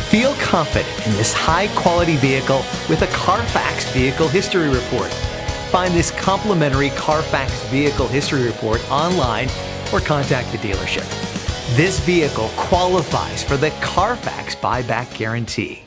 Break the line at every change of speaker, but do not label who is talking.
Feel confident in this high-quality vehicle with a Carfax Vehicle History Report. Find this complimentary Carfax Vehicle History Report online or contact the dealership. This vehicle qualifies for the Carfax Buyback Guarantee.